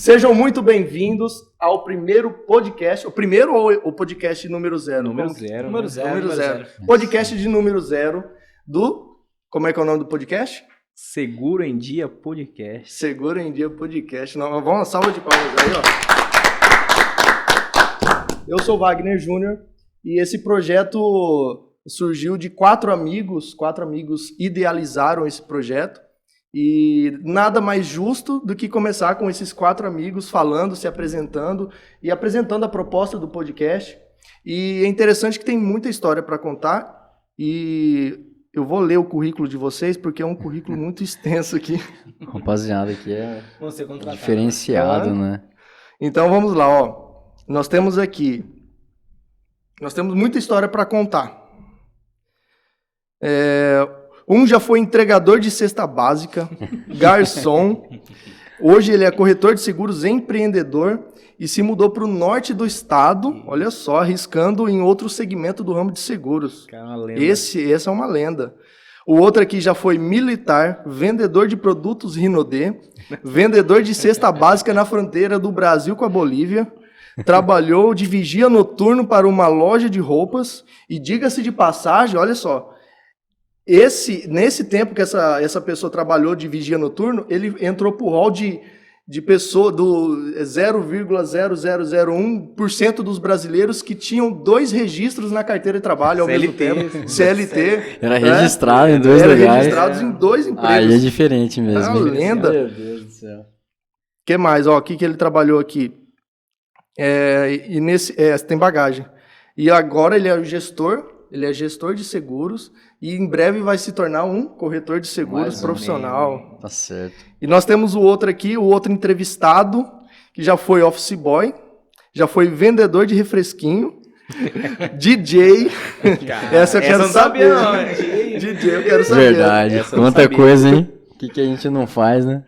Sejam muito bem-vindos ao primeiro podcast, o primeiro ou o podcast número 0? Número 0. Podcast de número 0 do... Como é que é o nome do podcast? Seguro em Dia Podcast. Seguro em Dia Podcast. Não, vamos uma salva de palmas aí, ó. Eu sou Wagner Júnior e esse projeto surgiu de quatro amigos idealizaram esse projeto. E nada mais justo do que começar com esses quatro amigos falando, se apresentando e apresentando a proposta do podcast. E é interessante que tem muita história para contar e eu vou ler o currículo de vocês porque é um currículo muito extenso aqui. Rapaziada, aqui é diferenciado, né? Então vamos lá, ó. Nós temos muita história para contar. Um já foi entregador de cesta básica, garçom. Hoje ele é corretor de seguros, empreendedor e se mudou para o norte do estado, olha só, arriscando em outro segmento do ramo de seguros. Esse é uma lenda. O outro aqui já foi militar, vendedor de produtos Rinodê, vendedor de cesta básica na fronteira do Brasil com a Bolívia. Trabalhou de vigia noturno para uma loja de roupas e, diga-se de passagem, olha só, nesse tempo que essa pessoa trabalhou de vigia noturno, ele entrou para o hall de pessoa do 0,0001% dos brasileiros que tinham 2 registros na carteira de trabalho ao mesmo tempo. CLT. Era registrado em 2 lugares. Registrados em 2 empregos. Aí é diferente mesmo. É uma lenda. Meu Deus do céu. O que mais? Ó, o que ele trabalhou aqui? Tem bagagem. E agora ele é gestor de seguros e em breve vai se tornar um corretor de seguros profissional. Tá certo. E nós temos o outro entrevistado, que já foi office boy, já foi vendedor de refresquinho, DJ. Essa eu quero saber. DJ, eu quero saber. Verdade. Quanta coisa, hein? O que a gente não faz, né?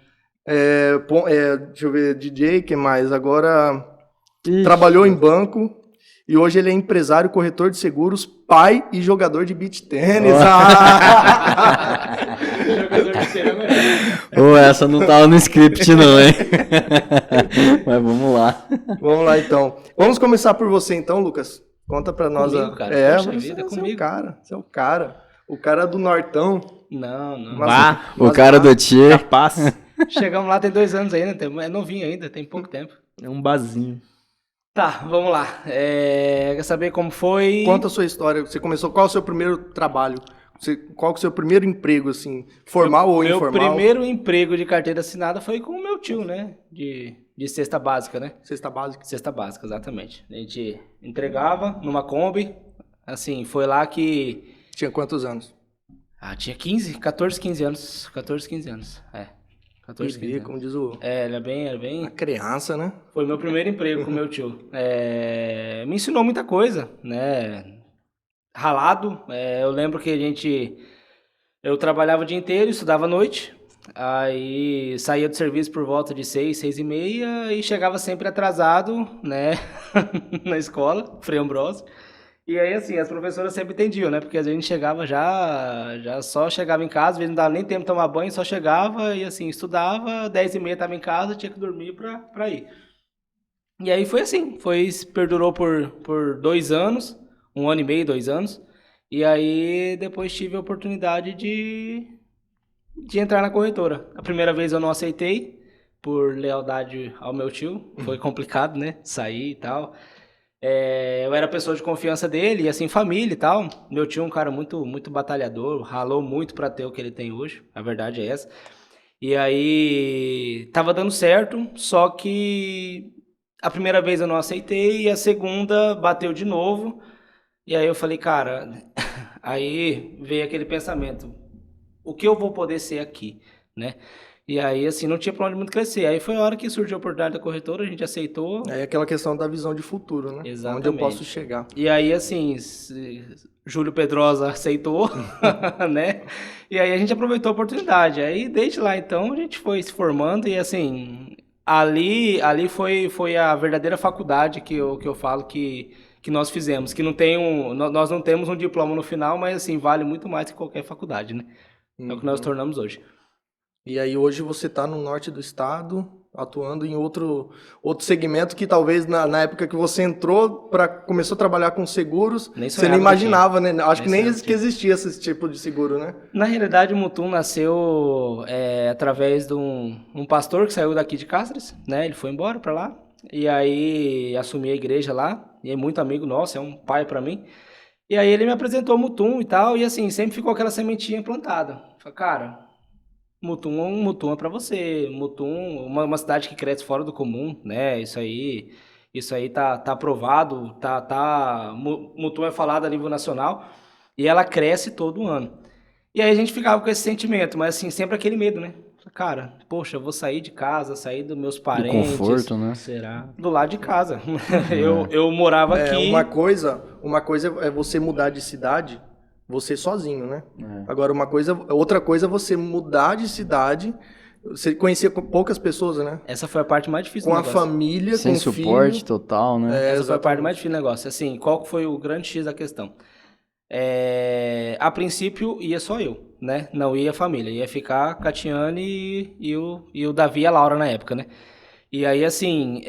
Deixa eu ver, DJ, que mais? Agora trabalhou em banco. E hoje ele é empresário, corretor de seguros, pai e jogador de beach tênis. Essa não tava no script não, hein? Mas vamos lá. Vamos lá, então. Vamos começar por você, então, Lucas. Conta pra nós. Comigo, cara. Você é o cara. O cara do Nortão. Não. O cara do Tchê. Capaz. Chegamos lá tem 2 anos ainda. É novinho ainda, tem pouco tempo. É um bazinho. Tá, vamos lá. Quer saber como foi? Conta a sua história. Você começou, qual é o seu primeiro trabalho? Qual é o seu primeiro emprego, assim, formal ou informal? Meu primeiro emprego de carteira assinada foi com o meu tio, né? De cesta básica, né? Cesta básica? Cesta básica, exatamente. A gente entregava numa Kombi. Assim, foi lá que... Tinha quantos anos? Tinha 14, 15 anos. 14, 15 anos, como diz o... Ele é bem... A criança, né? Foi meu primeiro emprego com meu tio. Me ensinou muita coisa, né? Ralado. Eu lembro que eu trabalhava o dia inteiro, estudava à noite. Aí saía do serviço por volta de 6, 6:30 e chegava sempre atrasado, né? Na escola, Frei Ambrosio. E aí, assim, as professoras sempre entendiam, né? Porque às vezes a gente chegava já só chegava em casa, às vezes não dava nem tempo de tomar banho, só chegava e, assim, estudava, 10:30 estava em casa, tinha que dormir pra ir. E aí foi assim, perdurou por 2 anos, 1 ano e meio, 2 anos. E aí depois tive a oportunidade de entrar na corretora. A primeira vez eu não aceitei, por lealdade ao meu tio, foi complicado, né? Sair e tal. Eu era pessoa de confiança dele, e assim, família e tal. Meu tio é um cara muito, muito batalhador, ralou muito pra ter o que ele tem hoje, a verdade é essa. E aí, tava dando certo, só que a primeira vez eu não aceitei, e a segunda bateu de novo. E aí eu falei, cara, aí veio aquele pensamento, o que eu vou poder ser aqui, né? E aí, assim, não tinha pra onde muito crescer. Aí foi a hora que surgiu a oportunidade da corretora, a gente aceitou. É aquela questão da visão de futuro, né? Exatamente. Onde eu posso chegar. E aí, assim, Júlio Pedrosa aceitou, né? E aí a gente aproveitou a oportunidade. Aí, desde lá, então, a gente foi se formando e, assim, ali foi a verdadeira faculdade que eu falo que nós fizemos. Que nós não temos um diploma no final, mas, assim, vale muito mais que qualquer faculdade, né? É o que nós tornamos hoje. E aí hoje você está no norte do estado, atuando em outro segmento que talvez na época que você entrou, começou a trabalhar com seguros, Nem você sonhava nem que imaginava, né? Acho que nem sonhava que que existia esse tipo de seguro, né? Na realidade, o Mutum nasceu através de um pastor que saiu daqui de Cáceres, né? Ele foi embora pra lá e aí assumi a igreja lá. E é muito amigo nosso, é um pai pra mim. E aí ele me apresentou o Mutum e tal, e assim, sempre ficou aquela sementinha plantada. Falei, cara, Mutum é pra você. Mutum, uma cidade que cresce fora do comum, né? Isso aí tá aprovado, Mutum é falado a nível nacional e ela cresce todo ano. E aí a gente ficava com esse sentimento, mas assim, sempre aquele medo, né? Cara, poxa, eu vou sair de casa, sair dos meus Do parentes, conforto, né? Será? do lado de casa. Eu morava aqui. Uma coisa é você mudar de cidade, você sozinho, né? Agora, outra coisa é você mudar de cidade, você conhecia poucas pessoas, né? Essa foi a parte mais difícil Com do a negócio. família, Sem com o suporte filho. total, né? Essa foi a parte mais difícil do negócio. Assim, qual que foi o grande X da questão? A princípio ia só eu, né? Não ia a família, ia ficar a Catiane e o Davi e a Laura na época, né? E aí, assim,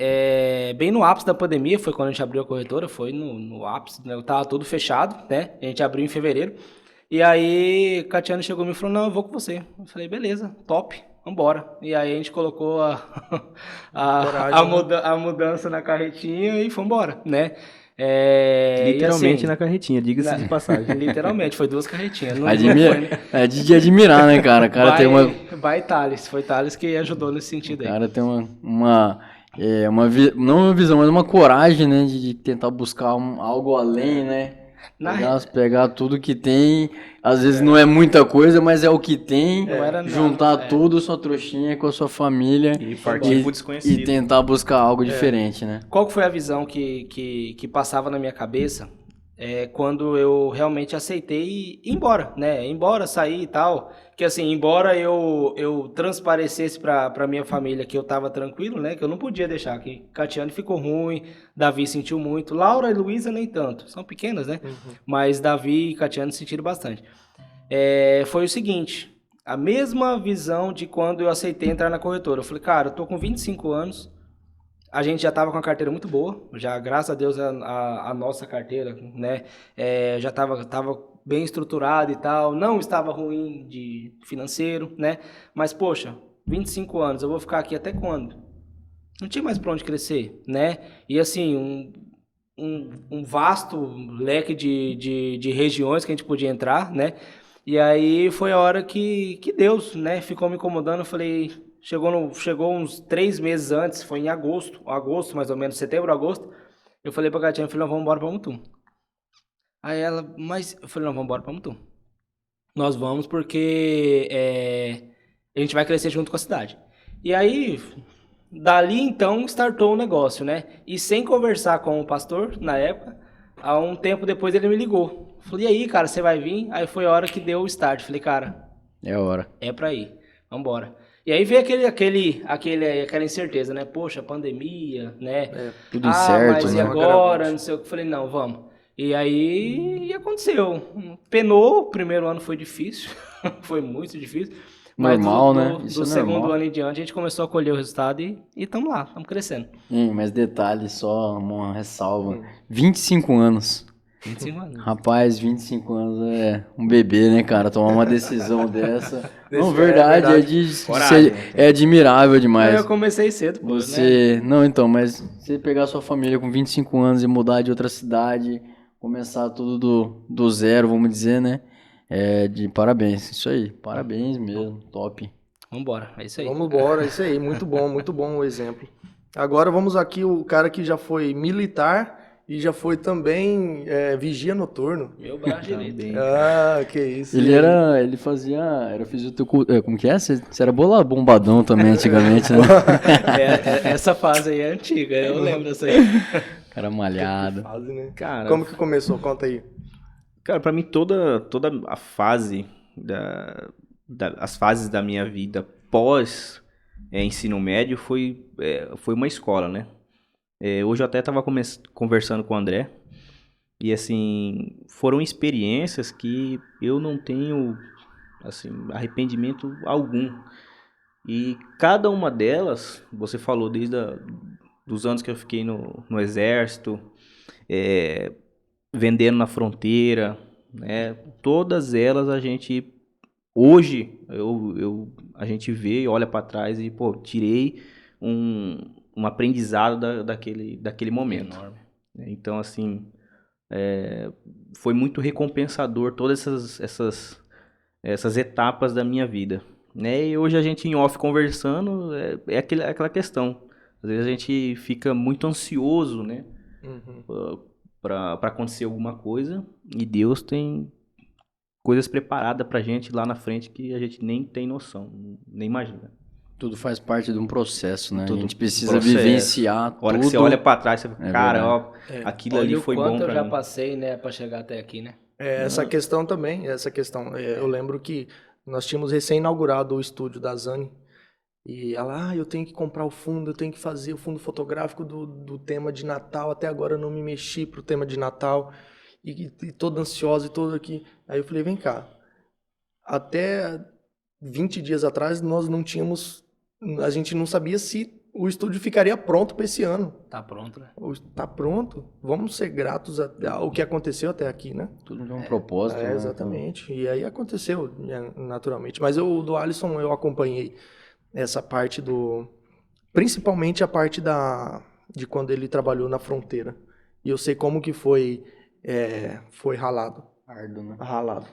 bem no ápice da pandemia, foi quando a gente abriu a corretora, foi no ápice, né? Tava tudo fechado, né? A gente abriu em fevereiro. E aí, Catiane chegou e me falou, não, eu vou com você. Eu falei, beleza, top, vambora. E aí a gente colocou Coragem, a mudança na carretinha e foi embora, né? Literalmente e assim, na carretinha, diga-se de passagem. literalmente, foi 2 carretinhas. Não Admira... foi, né? É de admirar, né, cara? O cara tem uma... Vai Thales, foi Thales que ajudou nesse sentido O aí. cara tem não uma visão, mas uma coragem, né, de tentar buscar algo além, né? Pegar tudo que tem, às vezes não é muita coisa, mas é o que tem, Não era nada, juntar tudo, sua trouxinha com a sua família E partir pro desconhecido. e tentar buscar algo diferente, né? Qual que foi a visão que passava na minha cabeça quando eu realmente aceitei ir embora, né? Ir embora, sair e tal. Que assim, embora eu transparecesse pra minha família que eu tava tranquilo, né? Que eu não podia deixar, que Catiane ficou ruim, Davi sentiu muito, Laura e Luísa nem tanto, são pequenas, né? Mas Davi e Catiane sentiram bastante. Foi o seguinte, a mesma visão de quando eu aceitei entrar na corretora. Eu falei, cara, eu tô com 25 anos, a gente já estava com a carteira muito boa, já graças a Deus a nossa carteira, né, já estava bem estruturada e tal, não estava ruim de financeiro, né, mas poxa, 25 anos, eu vou ficar aqui até quando? Não tinha mais para onde crescer, né, e assim, um vasto leque de regiões que a gente podia entrar, né, e aí foi a hora que Deus, né, ficou me incomodando, eu falei... Chegou uns 3 meses antes, foi em agosto mais ou menos, setembro, agosto. Eu falei pra Catiane, eu falei, não, vamos embora pra Mutum. Aí ela, mas eu falei, não, vamos embora pra Mutum. Nós vamos porque a gente vai crescer junto com a cidade. E aí, dali então, startou o negócio, né? E sem conversar com o pastor, na época, há um tempo depois ele me ligou. Falei, e aí, cara, você vai vir? Aí foi a hora que deu o start. Falei, cara, é a hora. É pra ir, vambora. E aí veio aquela incerteza, né? Poxa, pandemia, né? Tudo incerto, mas né? e agora? Não sei o que. Falei, não, vamos. E aí aconteceu. Penou, o primeiro ano foi difícil, foi muito difícil. Normal, mas né? Do segundo ano em diante, a gente começou a colher o resultado e estamos lá, estamos crescendo. Mas detalhe, só uma ressalva. 25 anos. 25 anos. Rapaz, 25 anos é um bebê, né, cara? Tomar uma decisão dessa. Não, verdade. É admirável demais. Eu comecei cedo, pô, Você. né? Não, então, mas você pegar sua família com 25 anos e mudar de outra cidade, começar tudo do zero, vamos dizer, né? De parabéns. Isso aí. Parabéns mesmo. Top. Vambora, é isso aí. Vamos embora, é isso aí. Muito bom o exemplo. Agora vamos aqui, o cara que já foi militar e já foi também vigia noturno. Meu braço direito. Ah, que isso. Ele fazia, era fisioterapeuta, como que é? Você era bombadão também antigamente, né? Essa fase aí é antiga, eu lembro dessa aí. Cara malhado. Fase, né? Cara, Como que começou? Conta aí. Cara, pra mim toda a fase, as fases da minha vida pós ensino médio foi uma escola, né? Hoje eu até estava conversando com o André e, assim, foram experiências que eu não tenho, assim, arrependimento algum. E cada uma delas, você falou dos anos que eu fiquei no exército, vendendo na fronteira, né? Todas elas hoje, a gente vê e olha para trás e, pô, tirei um aprendizado daquele momento. Enorme. Então, assim, foi muito recompensador todas essas etapas da minha vida, né? E hoje a gente em off conversando, aquela questão. Às vezes a gente fica muito ansioso, né? Para acontecer alguma coisa, e Deus tem coisas preparadas pra gente lá na frente que a gente nem tem noção, nem imagina. Tudo faz parte de um processo, né? Tudo A gente precisa processo. vivenciar A hora tudo. que você olha pra trás, você fala, cara, verdade. ó, aquilo Olha ali o foi quanto bom eu pra já mim. passei, né, pra chegar até aqui, né? Essa questão também, eu lembro que nós tínhamos recém-inaugurado o estúdio da Zani, e ela, eu tenho que comprar o fundo, eu tenho que fazer o fundo fotográfico do tema de Natal, até agora eu não me mexi pro tema de Natal, e toda ansiosa e todo aqui. Aí eu falei, vem cá, até 20 dias atrás a gente não sabia se o estúdio ficaria pronto para esse ano. Tá pronto, né? Tá pronto, vamos ser gratos ao que aconteceu até aqui, né? Tudo de um propósito, né? Exatamente. E aí aconteceu, naturalmente. Mas o do Alisson eu acompanhei essa parte principalmente a parte de quando ele trabalhou na fronteira. E eu sei como que foi ralado. Árduo, né? Ralado.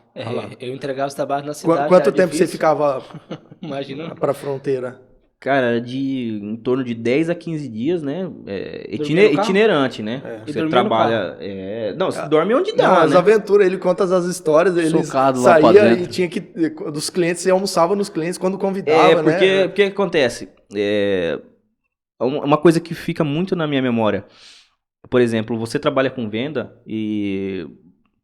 Eu entregava os trabalhos na cidade. Quanto era tempo você difícil. ficava Imagina. pra fronteira? Cara, era em torno de 10 a 15 dias, né? Dormia no carro? Itinerante, né? E Você dormia no trabalha. Não, você dorme onde dá, Não, as né? aventuras, ele conta as histórias, ele Socado lá pra saía dentro. e tinha que. Dos clientes, você almoçava nos clientes quando convidava, né? Porque acontece? Uma coisa que fica muito na minha memória. Por exemplo, você trabalha com venda e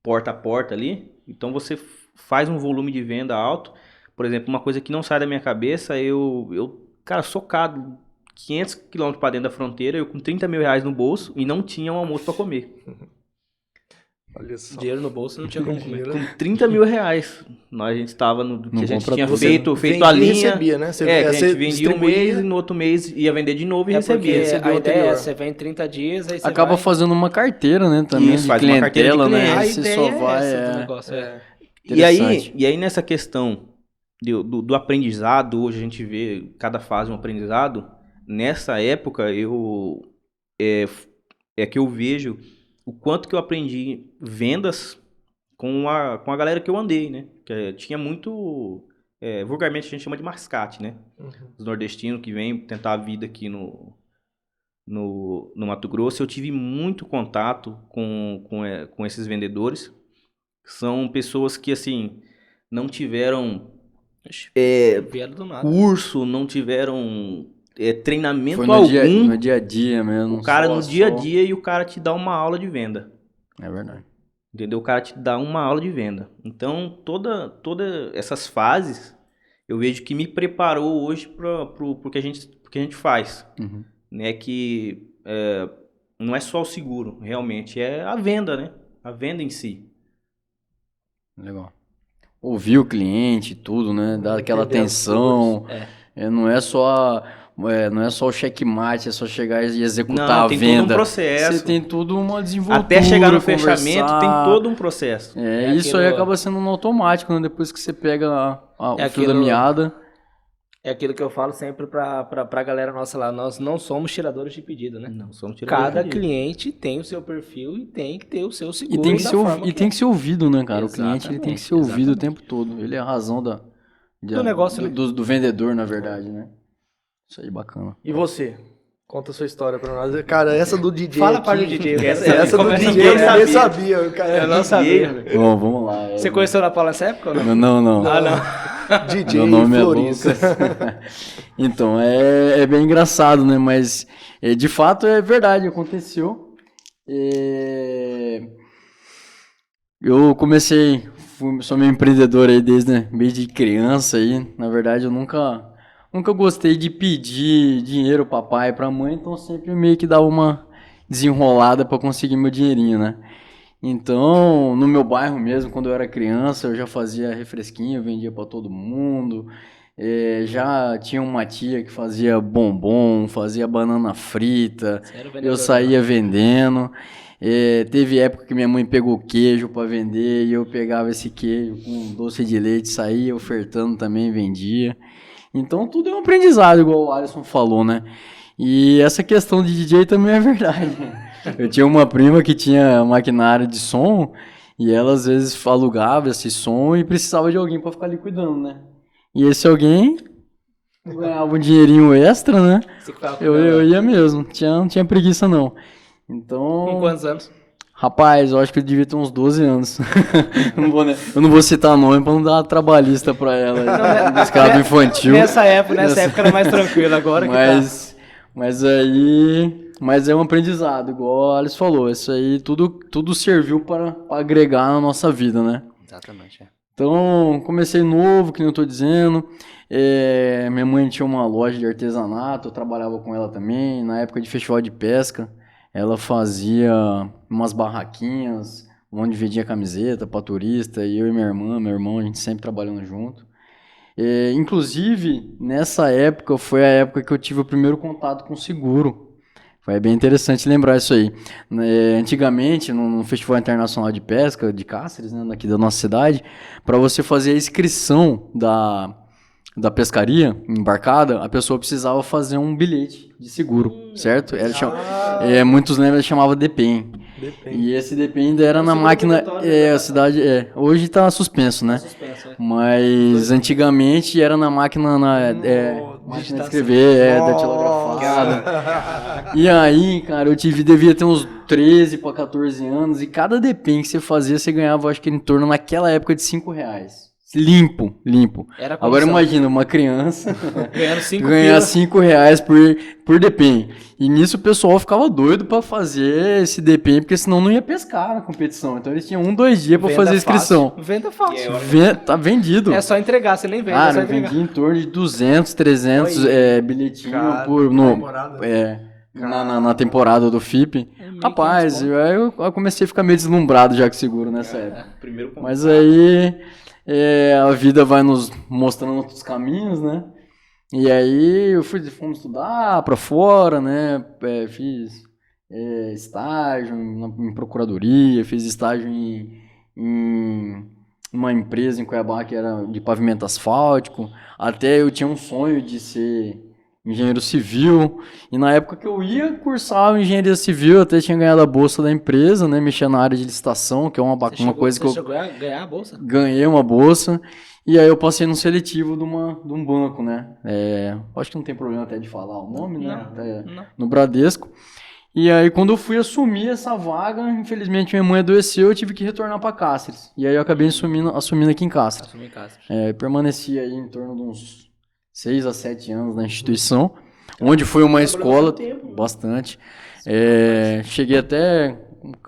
porta a porta ali, então você faz um volume de venda alto. Por exemplo, uma coisa que não sai da minha cabeça, cara, socado 500 quilômetros para dentro da fronteira, eu com 30 mil reais no bolso e não tinha um almoço para comer. Olha só. Dinheiro no bolso não tinha como comer. Com 30 mil reais. A gente estava que a gente compra tinha tudo. feito Vendia a e linha. recebia, né? Que a gente vendia um mês e no outro mês ia vender de novo e recebia. Porque a o ideia é, anterior. você vem 30 dias, aí você Acaba vai... fazendo uma carteira, né? Também Isso, de faz uma carteira de clientela, né? cliente. A Você ideia só é vai. essa do negócio, Interessante. E aí nessa questão do aprendizado, hoje a gente vê cada fase um aprendizado. Nessa época, que eu vejo o quanto que eu aprendi vendas com a galera que eu andei, né? Tinha muito... vulgarmente a gente chama de mascate, né? Os nordestinos que vêm tentar a vida aqui no Mato Grosso. Eu tive muito contato com esses vendedores. São pessoas que, assim, não tiveram Vieram do nada. curso, não tiveram treinamento Foi no algum. dia a dia mesmo. O cara só- no dia a só- dia, e o cara te dá uma aula de venda. É verdade. Entendeu? O cara te dá uma aula de venda. Então, toda essas fases, eu vejo que me preparou hoje pro que a gente faz. Uhum. Né? Que não é só o seguro, realmente, é a venda, né? A venda em si. Legal. Ouvir o cliente, tudo, né? Dar aquela Entender as atenção. dores. Não é só o checkmate, é só chegar e executar Não, a tem venda. todo um processo. Você tem tudo uma desenvoltura. Até chegar no conversar. fechamento, tem todo um processo. Isso aí acaba sendo um automático, né? Depois que você pega o fio da meada. É aquilo que eu falo sempre pra galera nossa lá. Nós não somos tiradores de pedido, né? Não, somos tiradores Cada de pedido. cliente tem o seu perfil e tem que ter o seu seguro. E tem que, da ser, forma tem que ser ouvido, né, cara? O cliente ele tem que Exatamente, ser ouvido o exatamente. tempo todo. Ele é a razão Do negócio, né? do vendedor, na verdade, né? Isso aí, bacana. E você? Conta a sua história pra nós. Cara, essa do DJ Fala aqui, para o DJ. Essa do DJ eu nem sabia. Cara, Eu não sabia. Bom, vamos lá. Você conheceu a Ana Paula nessa época ou não? Não. Ah, não. DJ Meu nome Florista. é Lucas. Então, é bem engraçado, né? Mas, de fato, é verdade, aconteceu. Eu sou meio empreendedor aí desde criança aí. Na verdade, eu nunca gostei de pedir dinheiro pra pai e pra mãe, então sempre meio que dava uma desenrolada pra conseguir meu dinheirinho, né? Então, no meu bairro mesmo, quando eu era criança, eu já fazia refresquinho, vendia pra todo mundo. Já tinha uma tia que fazia bombom, fazia banana frita, Você era o eu vendedor, saía vendendo. Teve época que minha mãe pegou queijo para vender e eu pegava esse queijo com doce de leite, saía ofertando também, vendia. Então tudo é um aprendizado, igual o Alisson falou, né? E essa questão de DJ também é verdade. Eu tinha uma prima que tinha maquinário de som e ela às vezes alugava esse som e precisava de alguém para ficar ali cuidando, né? E esse alguém ganhava um dinheirinho extra, né? Você que ficava com Eu ela. ia mesmo, não tinha preguiça não. Com Então, quantos anos? rapaz, eu acho que eu devia ter uns 12 anos. Eu não vou citar nome pra não dar uma trabalhista pra ela, descarado infantil. Nessa época era mais tranquilo, agora que tá. Mas é um aprendizado, igual a Alice falou, isso aí tudo serviu para agregar na nossa vida, né? Exatamente, é. Então, comecei novo, que nem eu tô dizendo. Minha mãe tinha uma loja de artesanato, eu trabalhava com ela também. Na época de festival de pesca, ela fazia umas barraquinhas, onde vendia camiseta para turista. E eu e minha irmã, meu irmão, a gente sempre trabalhando junto. Inclusive, nessa época, foi a época que eu tive o primeiro contato com seguro. Foi bem interessante lembrar isso aí. Antigamente, no Festival Internacional de Pesca de Cáceres, né, aqui da nossa cidade, para você fazer a inscrição da pescaria embarcada, a pessoa precisava fazer um bilhete de seguro, certo? Muitos lembram, chamava DPEM. E esse DPEM ainda era na máquina, a cidade, hoje está suspenso, né? Suspenso, é. Mas antigamente era na máquina, máquina de escrever, datilografada. E aí, cara, devia ter uns 13 para 14 anos, e cada DPEM que você fazia, você ganhava, acho que em torno, naquela época, de R$5. Limpo. Era Agora comissão. imagina, uma criança Ganhando 5 ganhar R$5 por DPEM. E nisso o pessoal ficava doido pra fazer esse DPEM, porque senão não ia pescar na competição. Então eles tinham 2 dias pra fazer a inscrição. Venda fácil. Tá vendido. É só entregar, você nem vende, é Cara, só eu entregar. vendi em torno de 200, 300 bilhetinhos Cara, temporada. na temporada do FIP. Rapaz, eu comecei a ficar meio deslumbrado já com seguro nessa época. Primeiro contato. Mas aí a vida vai nos mostrando outros caminhos, né? E aí fomos estudar pra fora, né? Fiz estágio em procuradoria, fiz estágio em uma empresa em Cuiabá que era de pavimento asfáltico. Até eu tinha um sonho de ser engenheiro civil, e na época que eu ia cursar engenharia civil, eu até tinha ganhado a bolsa da empresa, né, mexia na área de licitação, que é uma coisa que Você chegou a ganhar a bolsa? ganhei uma bolsa, e aí eu passei no seletivo de um banco, né, acho que não tem problema até de falar o nome, né, Não. no Bradesco. E aí, quando eu fui assumir essa vaga, infelizmente minha mãe adoeceu, eu tive que retornar para Cáceres, e aí eu acabei assumindo aqui em Cáceres. Assumi em casa. Permaneci aí em torno de uns 6 a 7 anos na instituição, onde foi uma escola, bastante. Cheguei até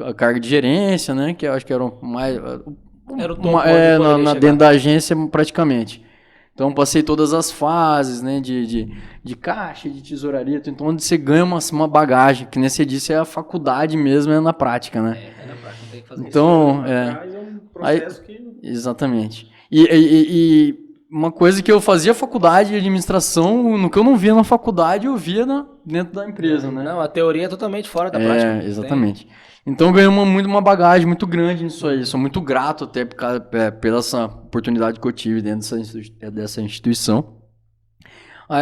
a carga de gerência, né, que eu acho que era mais... Era o topo onde poderia chegar. dentro da agência, praticamente. Então, passei todas as fases, né, de caixa, de tesouraria, então onde você ganha uma bagagem, que nem você disse, é a faculdade mesmo, é na prática, né? É na prática, tem que fazer Então, Mas é um processo exatamente. E uma coisa que eu fazia faculdade de administração, no que eu não via na faculdade, eu via dentro da empresa, né? Não, a teoria é totalmente fora da prática. Exatamente. Então eu ganhei uma bagagem muito grande nisso aí. Sou muito grato até pela essa oportunidade que eu tive dentro dessa instituição.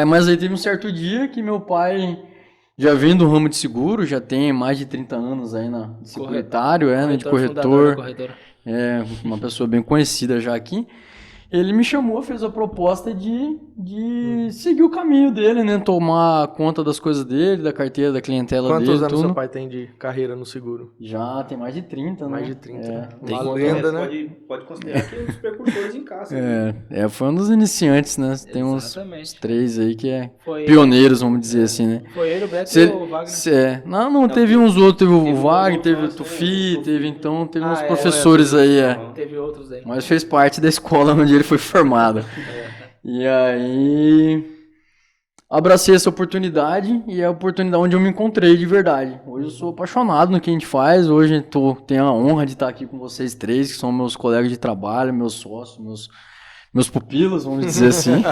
Mas aí teve um certo dia que meu pai já vem do ramo de seguro, já tem mais de 30 anos aí de securitário, né, de Fundador da corretor. corretora. Uma pessoa bem conhecida já aqui. Ele me chamou, fez a proposta de seguir o caminho dele, né? Tomar conta das coisas dele, da carteira, da clientela dele. Quantos anos tudo. seu pai tem de carreira no seguro? Já tem mais de 30, né? Mais de 30. né? Tem Uma lenda, né? Pode considerar que é um dos precursores em casa. né? Foi um dos iniciantes, né? Tem uns Exatamente. 3 aí que Foi pioneiros, vamos dizer assim, né? Foi ele, o Beto e o Wagner. Não, teve uns outros, teve o Wagner, teve o outros, Tufi, teve uns é, professores aí, Teve outros aí. Mas fez parte da escola onde ele foi formado. E aí, abracei essa oportunidade e é a oportunidade onde eu me encontrei de verdade. Hoje eu sou apaixonado no que a gente faz, hoje tenho a honra de estar aqui com vocês três, que são meus colegas de trabalho, meus sócios, meus pupilos, vamos dizer assim.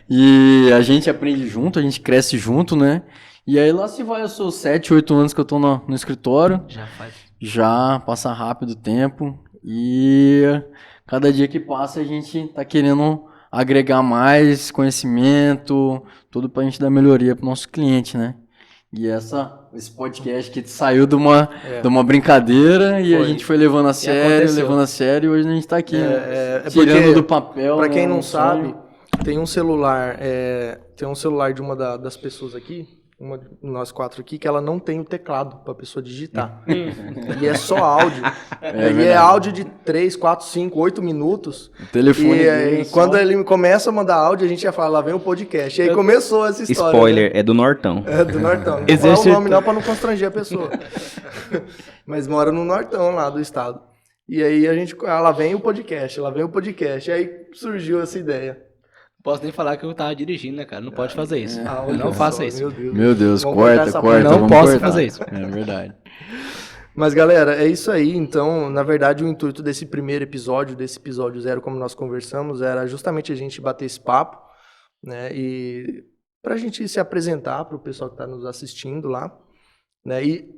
E a gente aprende junto, a gente cresce junto, né? E aí lá se vai, eu sou 7, 8 anos que eu tô no escritório. Já faz. Já passa rápido o tempo. E cada dia que passa a gente tá querendo agregar mais conhecimento, tudo pra gente dar melhoria pro nosso cliente, né? E esse podcast que saiu de uma brincadeira e a gente foi levando a sério, e hoje a gente tá aqui, né? Tirando do papel. Pra quem né, não um sabe, sonho. tem um celular de uma das pessoas aqui, uma de nós 4 aqui, que ela não tem o teclado pra pessoa digitar. E é só áudio. E é verdade. áudio de 3, 4, 5, 8 minutos. O telefone dele E é só- quando ele começa a mandar áudio, a gente já fala, lá vem o podcast. E aí começou essa história. Spoiler, é do Nortão. Né? É do Nortão. Não vou falar o nome não pra não constranger a pessoa. Mas mora no Nortão lá do estado. E aí ela vem o podcast, E aí surgiu essa ideia. Posso nem falar que eu tava dirigindo, né, cara? Não pode fazer isso. Olha Não só, faça isso. Meu Deus, Vamos cortar corta. essa parte. Não vamos posso cortar. fazer isso. É verdade. Mas, galera, é isso aí. Então, na verdade, o intuito desse primeiro episódio, desse episódio 0, como nós conversamos, era justamente a gente bater esse papo, né? E pra gente se apresentar pro pessoal que tá nos assistindo lá, né? E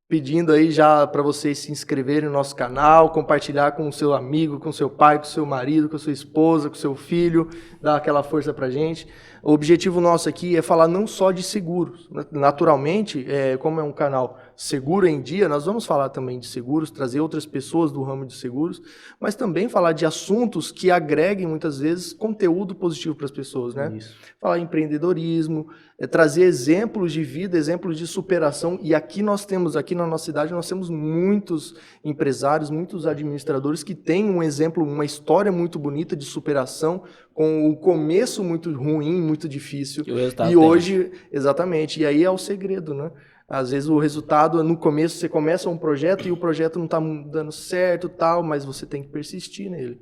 pedindo aí já para vocês se inscreverem no nosso canal, compartilhar com o seu amigo, com o seu pai, com o seu marido, com a sua esposa, com o seu filho, dar aquela força pra gente. O objetivo nosso aqui é falar não só de seguros. Naturalmente, como é um canal Seguro em Dia, nós vamos falar também de seguros, trazer outras pessoas do ramo de seguros, mas também falar de assuntos que agreguem, muitas vezes, conteúdo positivo para as pessoas, né? Isso. Falar em empreendedorismo, trazer exemplos de vida, exemplos de superação. E aqui na nossa cidade, nós temos muitos empresários, muitos administradores que têm um exemplo, uma história muito bonita de superação, com o começo muito ruim, muito difícil. E o resultado E tem. hoje, exatamente, e aí é o segredo, né? Às vezes o resultado, no começo, você começa um projeto e o projeto não está dando certo, tal, mas você tem que persistir nele.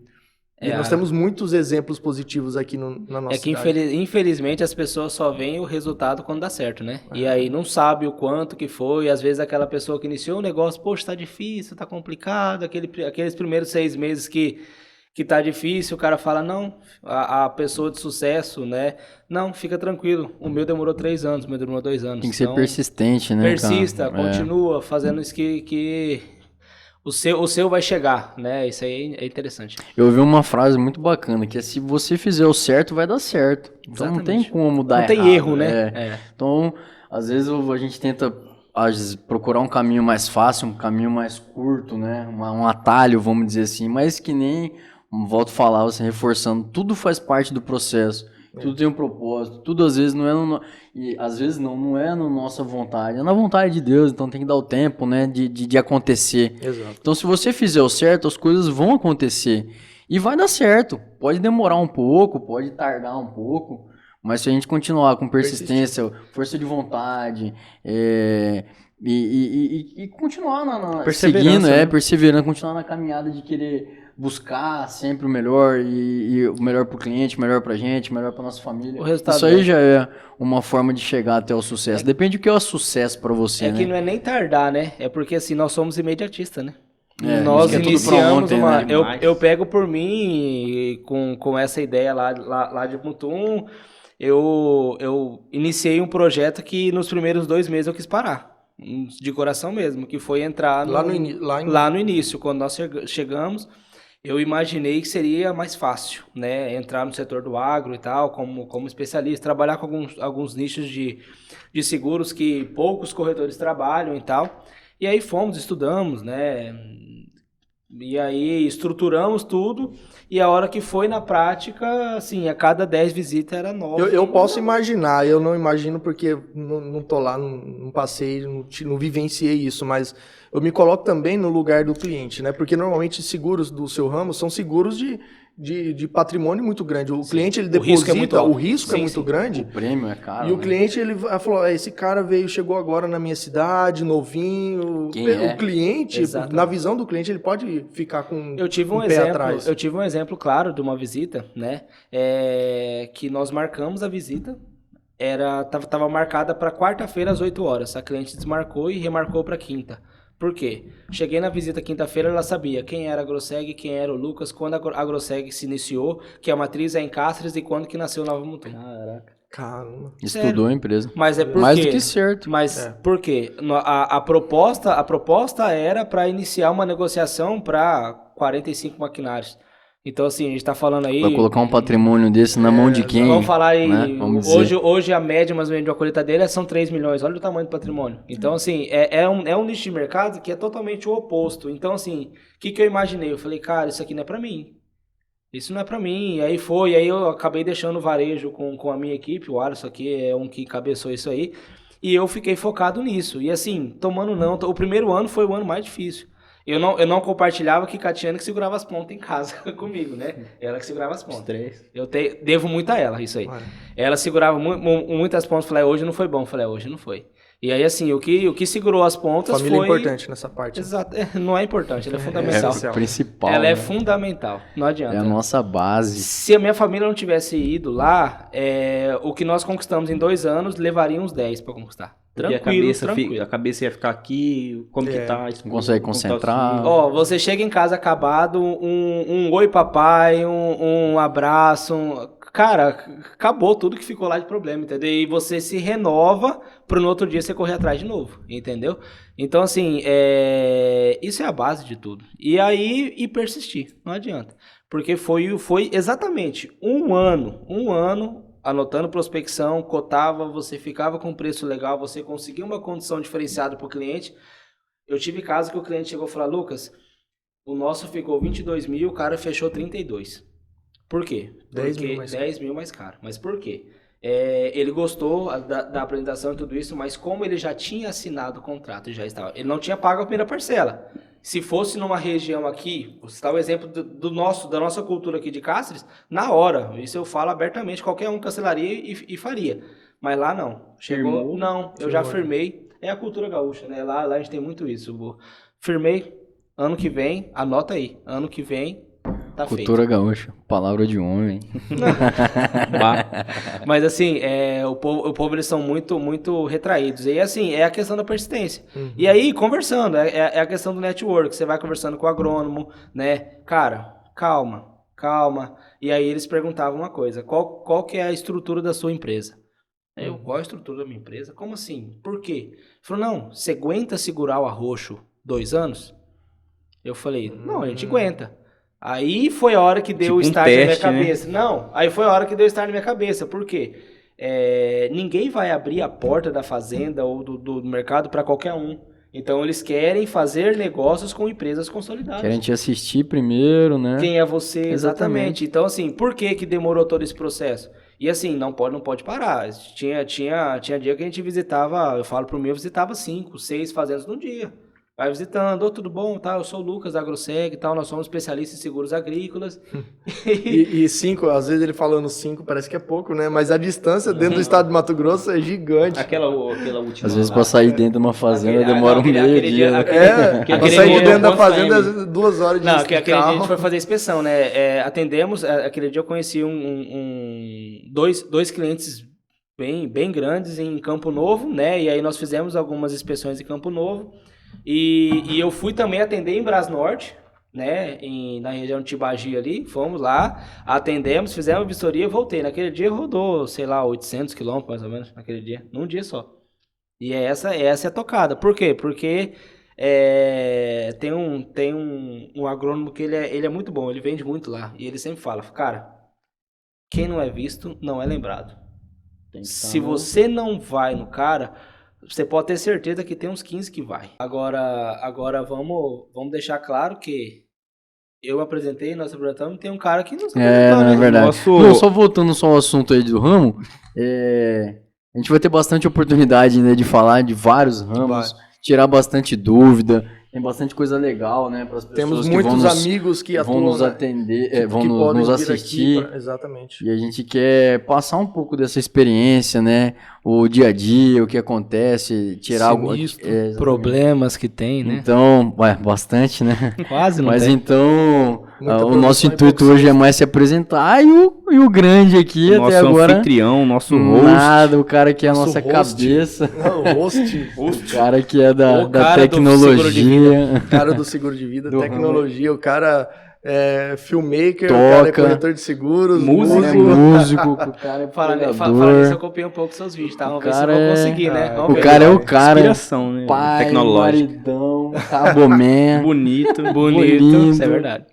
E nós temos muitos exemplos positivos aqui na nossa É que cidade. infelizmente as pessoas só veem o resultado quando dá certo, né? E aí não sabe o quanto que foi, às vezes aquela pessoa que iniciou o negócio, poxa, tá difícil, tá complicado, aqueles primeiros 6 meses que tá difícil, o cara fala, não, a pessoa de sucesso, né? Não, fica tranquilo, o meu demorou 3 anos, o meu demorou 2 anos. Tem que ser Então, persistente, né, persista, cara? continua fazendo isso que o seu vai chegar, né? Isso aí é interessante. Eu ouvi uma frase muito bacana, que é se você fizer o certo, vai dar certo. Então não tem Exatamente. como dar Não tem errado, erro, né? É. Então, às vezes a gente tenta procurar um caminho mais fácil, um caminho mais curto, né? Um atalho, vamos dizer assim, mas que nem, volto a falar, você reforçando, tudo faz parte do processo. Tudo tem um propósito, tudo às vezes não é e às vezes não é na nossa vontade, é na vontade de Deus, então tem que dar o tempo, né, de acontecer. Exato. Então se você fizer o certo, as coisas vão acontecer e vai dar certo. Pode demorar um pouco, pode tardar um pouco, mas se a gente continuar com persistência, força de vontade, e continuar seguindo, né? perseverando, continuar na caminhada de querer buscar sempre o melhor e o melhor pro cliente, o melhor pra gente, o melhor pra nossa família. O resultado Isso aí é. já é uma forma de chegar até o sucesso. Depende do que é o sucesso pra você, É né? que não é nem tardar, né? É porque assim, nós somos imediatistas, né? É, Nós isso que é tudo pra iniciamos ontem, uma. né? Eu pego por mim com essa ideia lá de Mutum. Eu iniciei um projeto que nos primeiros 2 meses eu quis parar. De coração mesmo, que foi entrar Lá no início, quando nós chegamos. Eu imaginei que seria mais fácil, né, entrar no setor do agro e tal, como especialista, trabalhar com alguns nichos de seguros que poucos corretores trabalham e tal. E aí estudamos, né, e aí estruturamos tudo, e a hora que foi na prática, assim, a cada 10 visitas era 9. Eu posso imaginar, eu não imagino porque não tô lá, não passei, não vivenciei isso, mas eu me coloco também no lugar do cliente, né? Porque normalmente seguros do seu ramo são seguros de patrimônio muito grande. O cliente, ele deposita, risco é muito alto. o risco é Sim, muito sim. grande. O prêmio é caro. E o né? cliente, ele falou, esse cara chegou agora na minha cidade, novinho. Quem é? O cliente, Exatamente. na visão do cliente, ele pode ficar com Eu tive um pé atrás. Eu tive um exemplo claro de uma visita, né? Que nós marcamos a visita. Tava marcada para quarta-feira às 8 horas. A cliente desmarcou e remarcou para quinta. Por quê? Cheguei na visita quinta-feira, ela sabia quem era a Agroseg, quem era o Lucas, quando a Agroseg se iniciou, que a matriz é em Cáceres e quando que nasceu Nova Mutum. Caraca. Caramba. Estudou a empresa. Mas é por Mais quê? do que certo. Mas por quê? A proposta era para iniciar uma negociação para 45 maquinários. Então, assim, a gente tá falando aí... Vai colocar um patrimônio desse na mão de quem? Vamos falar aí, né? Vamos dizer. hoje a média mais ou menos de uma colheitadeira são 3 milhões, olha o tamanho do patrimônio. Então, assim, é um nicho de mercado que é totalmente o oposto. Então, assim, o que eu imaginei? Eu falei, cara, isso aqui não é pra mim. Isso não é pra mim. Aí eu acabei deixando o varejo com a minha equipe, o Alisson aqui é um que cabeçou isso aí, e eu fiquei focado nisso. E assim, o primeiro ano foi o ano mais difícil. Eu não compartilhava que Catiane que segurava as pontas em casa comigo, né? Ela que segurava as pontas. Eu devo muito a ela, isso aí. Ela segurava muitas pontas, falei, hoje não foi bom. Falei, hoje não foi. E aí, assim, o que segurou as pontas Família foi... é importante nessa parte. Exato. Não é importante, ela é fundamental. É o principal. Ela é né? fundamental, não adianta. É a nossa base. Se a minha família não tivesse ido lá, o que nós conquistamos em 2 anos, levaria uns 10 para conquistar. Tranquilo. A cabeça ia ficar aqui, como que tá? Não consegue concentrar. Ó, você chega em casa acabado, um oi papai, um abraço, cara, acabou tudo que ficou lá de problema, entendeu? E você se renova pro no outro dia você correr atrás de novo, entendeu? Então, assim, isso é a base de tudo. E aí, persistir, não adianta. Porque foi exatamente um ano anotando prospecção, cotava, você ficava com um preço legal, você conseguia uma condição diferenciada para o cliente. Eu tive caso que o cliente chegou e falou, Lucas, o nosso ficou 22 mil, o cara fechou 32. Por quê? 10 mil mais caro. Mas por quê? Ele gostou da apresentação e tudo isso, mas como ele já tinha assinado o contrato, ele não tinha pago a primeira parcela. Se fosse numa região aqui, você está o exemplo da nossa cultura aqui de Cáceres, na hora, isso eu falo abertamente, qualquer um cancelaria e faria. Mas lá não. Chegou, não, eu já firmei. É a cultura gaúcha, né? Lá a gente tem muito isso. Firmei, ano que vem, anota aí, ano que vem, tá feito. Cultura gaúcha, palavra de homem. Mas assim, o povo eles são muito, muito retraídos. E assim, é a questão da persistência. Uhum. E aí, conversando, é a questão do network. Você vai conversando com o agrônomo, né? Cara, calma. E aí eles perguntavam uma coisa, qual que é a estrutura da sua empresa? Qual a estrutura da minha empresa? Como assim? Por quê? Ele falou, não, você aguenta segurar o arroxo 2 anos? Eu falei, não, a gente aguenta. Aí foi a hora que deu o start na minha cabeça. Né? Não, aí foi a hora que deu o start na minha cabeça. Por quê? Ninguém vai abrir a porta da fazenda ou do mercado para qualquer um. Então, eles querem fazer negócios com empresas consolidadas. Querem te assistir primeiro, né? Quem é você, exatamente. Então, assim, por que demorou todo esse processo? E assim, não pode parar. Tinha dia que a gente visitava, eu falo pro meu, eu visitava 5, 6 fazendas num dia. Vai visitando, tudo bom, tá? Eu sou o Lucas da Agroseg e tal, nós somos especialistas em seguros agrícolas. E 5, às vezes ele falando 5 parece que é pouco, né? Mas a distância dentro do estado de Mato Grosso é gigante. Aquela última. Às vezes pra sair dentro de uma fazenda demora um meio dia. Pra sair de dentro da fazenda às vezes 2 horas de carro. Não, aquele dia a gente foi fazer inspeção, né? Atendemos, aquele dia eu conheci dois clientes bem grandes em Campo Novo, né? E aí nós fizemos algumas inspeções em Campo Novo. E eu fui também atender em Brasnorte, né, na região de Tibagi ali, fomos lá, atendemos, fizemos a vistoria e voltei. Naquele dia rodou, sei lá, 800 quilômetros mais ou menos, naquele dia, num dia só. E essa é a tocada. Por quê? Porque tem um agrônomo que ele é muito bom, ele vende muito lá, e ele sempre fala, cara, quem não é visto não é lembrado. Se você não vai no cara... Você pode ter certeza que tem uns 15 que vai. Agora vamos deixar claro que eu apresentei, nós apresentamos, e tem um cara que não se apresentou, não é né? verdade. Não, só voltando só ao assunto aí do ramo, a gente vai ter bastante oportunidade, né, de falar de vários ramos, tirar bastante dúvida, tem bastante coisa legal, né, para as pessoas. Temos que muitos amigos que vão nos atender, vão nos assistir. Exatamente. E a gente quer passar um pouco dessa experiência, né, o dia a dia, o que acontece, tirar alguns problemas que tem, né? Então, bastante, né? Quase não Mas tem. então, o nosso intuito hoje é mais se apresentar e E o grande aqui, O até nosso agora, anfitrião, nosso host. nada, o cara que é a Nosso nossa host. cabeça, Não, o host, o cara que é da O cara do seguro de tecnologia. cara do seguro de vida, Do tecnologia, o cara é filmmaker, o cara é Toca. corretor de seguros, Músico. O cara é músico, o cara é Falar nisso, eu pregador, acompanhei um pouco seus vídeos, tá? Vamos ver se cara eu vou é- conseguir, né? Ah, Vamos o ver. cara é o cara, Inspiração, né? pai, Tecnológica. maridão, cabomé. Bonito. Bonito, Bonito. isso é verdade.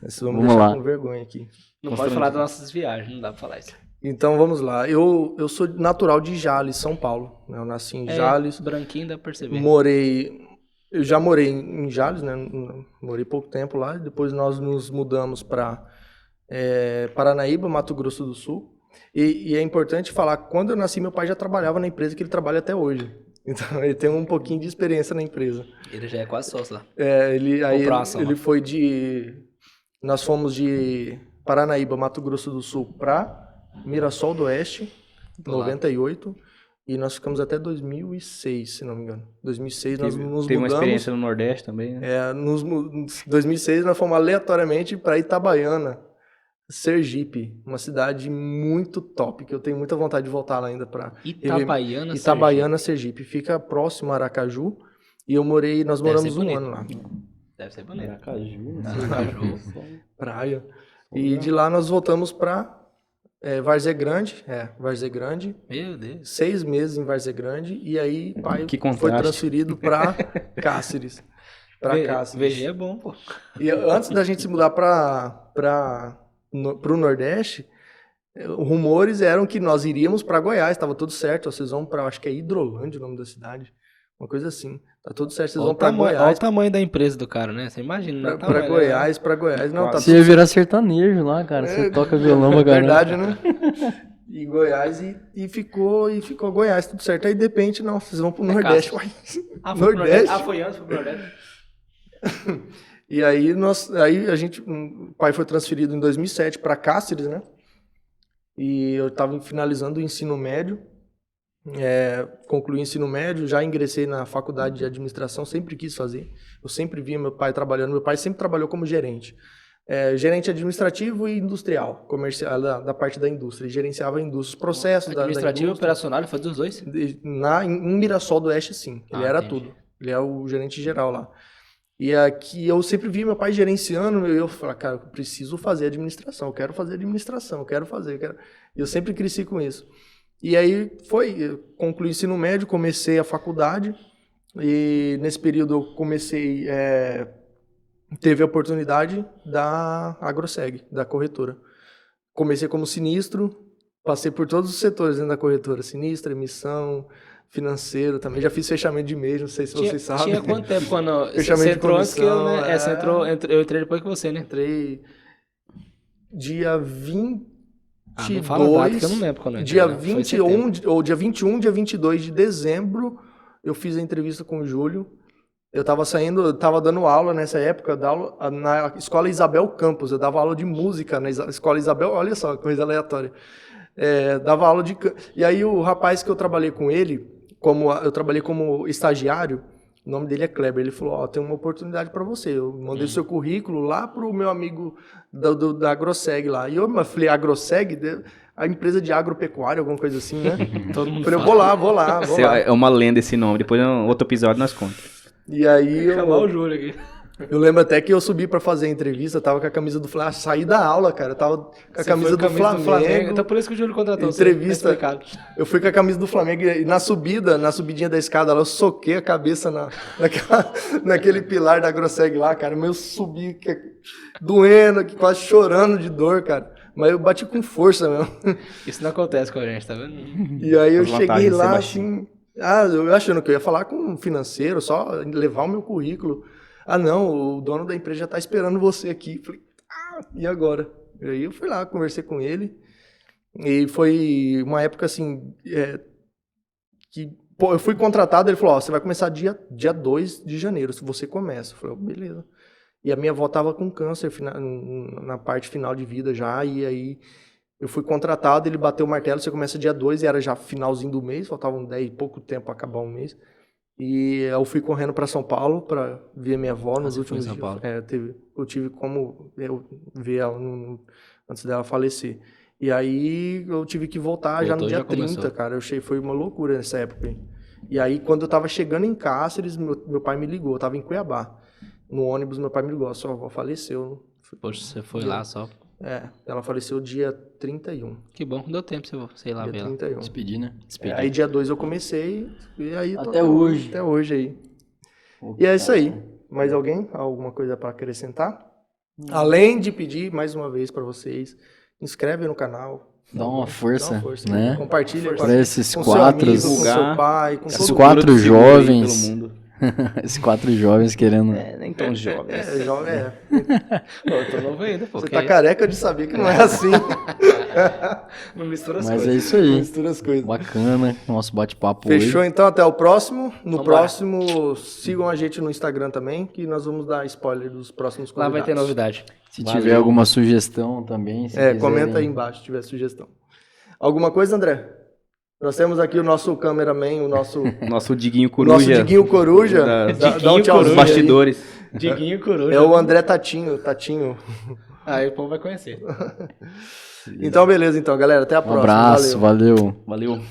Vocês vão me Vamos deixar lá. com vergonha aqui. Não pode falar das nossas viagens, não dá pra falar isso. Então vamos lá. Eu sou natural de Jales, São Paulo. Eu nasci em Jales. Branquinho dá pra perceber. Eu já morei em Jales, né? Morei pouco tempo lá. Depois nós nos mudamos para Paranaíba, Mato Grosso do Sul. E é importante falar que quando eu nasci, meu pai já trabalhava na empresa que ele trabalha até hoje. Então ele tem um pouquinho de experiência na empresa. Ele já é quase sócio lá. Ele foi de... Nós fomos de Paranaíba, Mato Grosso do Sul para Mirassol do Oeste, Do lado. 98. E nós ficamos até 2006, se não me engano. 2006 nós nos Teve uma mudamos. experiência no Nordeste também, né? Em 2006 nós fomos aleatoriamente para Itabaiana, Sergipe, uma cidade muito top, que eu tenho muita vontade de voltar lá ainda para Itabaiana, Sergipe. Fica próximo a Aracaju e nós Deve moramos ser um bonito. ano lá. Deve ser bonito. Aracaju, Aracaju. Praia. E de lá nós voltamos para Várzea Grande, Várzea Grande. Meu Deus. 6 meses em Várzea Grande e aí pai Que foi contraste. transferido para Cáceres. VG é bom, pô. E antes da gente se mudar para o Nordeste, rumores eram que nós iríamos para Goiás, estava tudo certo. Vocês vão para, acho que é Hidrolândia o nome da cidade, uma coisa assim. Tá tudo certo, vocês Olha vão o para tamanho, olha Goiás. o tamanho da empresa do cara, né? Você imagina, né? Para Goiás, para Goiás. Não, tá Você ia virar sertanejo lá, cara. Você toca violão pra caramba. verdade, né? E Goiás e ficou Goiás, tudo certo. Aí de repente, não, vocês vão pro Nordeste. Cáceres. Uai, Foi pro Nordeste? foi antes, foi pro Nordeste. E aí o pai foi transferido em 2007 para Cáceres, né? E eu estava finalizando o ensino médio, concluí o ensino médio, já ingressei na faculdade de administração, sempre quis fazer. Eu sempre via meu pai trabalhando, meu pai sempre trabalhou como gerente. Gerente administrativo e industrial, comercial, da parte da indústria. Ele gerenciava a indústria, os processos da Administrativo e indústria. operacional, ele fazia os dois? Em Mirassol do Oeste, sim. Ele era Entendi. tudo. Ele é o gerente geral lá. E aqui eu sempre vi meu pai gerenciando, e eu falei, cara, eu preciso fazer administração, eu quero fazer administração, eu quero fazer. E eu sempre cresci com isso. E aí eu concluí o ensino médio, comecei a faculdade, e nesse período eu comecei, teve a oportunidade da AgroSeg, da corretora. Comecei como sinistro, passei por todos os setores dentro da corretora, sinistro, emissão, financeiro também, já fiz fechamento de mês, não sei se vocês sabem. Tinha quanto tempo quando Fechamento você de entrou antes que eu, comissão, né? Você entrou, eu entrei depois que você, né? Entrei dia 22, Não fala a data que eu não lembro quando eu entrei, dia não. Foi 21, ou dia 21, dia 22 de dezembro, eu fiz a entrevista com o Júlio. Eu tava dando aula nessa época, na Escola Isabel Campos, eu dava aula de música na Escola Isabel, olha só, coisa aleatória. Dava aula e aí o rapaz que eu trabalhei com ele, eu trabalhei como estagiário, o nome dele é Kleber, ele falou, tem uma oportunidade para você, eu mandei o seu currículo lá pro meu amigo da AgroSeg lá, e eu falei, AgroSeg? A empresa de agropecuária, alguma coisa assim, né? Todo mundo Falei, fala. vou lá. É uma lenda esse nome. Depois, em outro episódio, nós contamos. E aí Chamar o Júlio aqui. eu lembro até que eu subi pra fazer a entrevista, tava com a camisa do Flamengo, saí da aula, cara, tava com a camisa do Flamengo. Então por isso que o Júlio contratou Entrevista. você. Tá explicado. Eu fui com a camisa do Flamengo e na subidinha da escada lá, eu soquei a cabeça naquele pilar da AgroSeg lá, cara, eu subi doendo, quase chorando de dor, cara. Mas eu bati com força mesmo. Isso não acontece com a gente, tá vendo? E aí eu As vantagens cheguei de ser lá baixinho. assim, eu achando que eu ia falar com um financeiro, só levar o meu currículo. Não, o dono da empresa já tá esperando você aqui. Falei, e agora? E aí eu fui lá, conversei com ele. E foi uma época assim, eu fui contratado, ele falou, você vai começar dia 2 de janeiro, se você começa. Eu falei, beleza. E a minha avó tava com câncer na parte final de vida já, e aí eu fui contratado, ele bateu o martelo, você começa dia 2, e era já finalzinho do mês, faltavam 10 e pouco tempo para acabar o mês. E eu fui correndo para São Paulo para ver minha avó nos últimos dias. Eu tive como ver ela antes dela falecer. E aí eu tive que voltar já no Voltou, dia já 30, começou. cara. Eu achei, foi uma loucura nessa época aí. E aí, quando eu tava chegando em Cáceres, meu pai me ligou. Eu tava em Cuiabá. No ônibus, meu pai me ligou. A sua avó faleceu. Poxa, você foi lá só. Ela faleceu dia 31. Que bom, deu tempo pra você ir lá Dia ver lá. 31. Despedir, né? Aí dia 2 eu comecei e aí tô Até hoje. Até hoje aí. E é isso aí. Mais alguém? Alguma coisa para acrescentar? Além de pedir mais uma vez para vocês, inscreve no canal. Dá uma força, né? Compartilha Pra esses com quatro, seu amigo, com seu pai, com esses todo quatro Cultura do seguro aí jovens. pelo mundo. esses 4 jovens querendo. Nem tão jovens. mundo. Jovem, Pô, eu tô novo ainda, pô. Você que tá isso? careca de saber que não é assim. Não mistura as Mas coisas. é isso aí. Mistura as coisas. Bacana, nosso bate-papo Fechou hoje. então, até o próximo. No Vambora. próximo, sigam a gente no Instagram também, que nós vamos dar spoiler dos próximos Lá convidados. vai ter novidade. Se Valeu. tiver alguma sugestão também, se quiserem. Comenta aí embaixo se tiver sugestão. Alguma coisa, André? Nós temos aqui o nosso cameraman, o nosso Nosso Diguinho Coruja. nosso Diguinho Coruja. Da- Dá um Diguinho tchauzinho Os aí. bastidores. Diguinho Coruja. É o André Tatinho. Aí o povo vai conhecer. Então, beleza, então, galera. Até a Um próxima. abraço, Valeu. valeu. Valeu.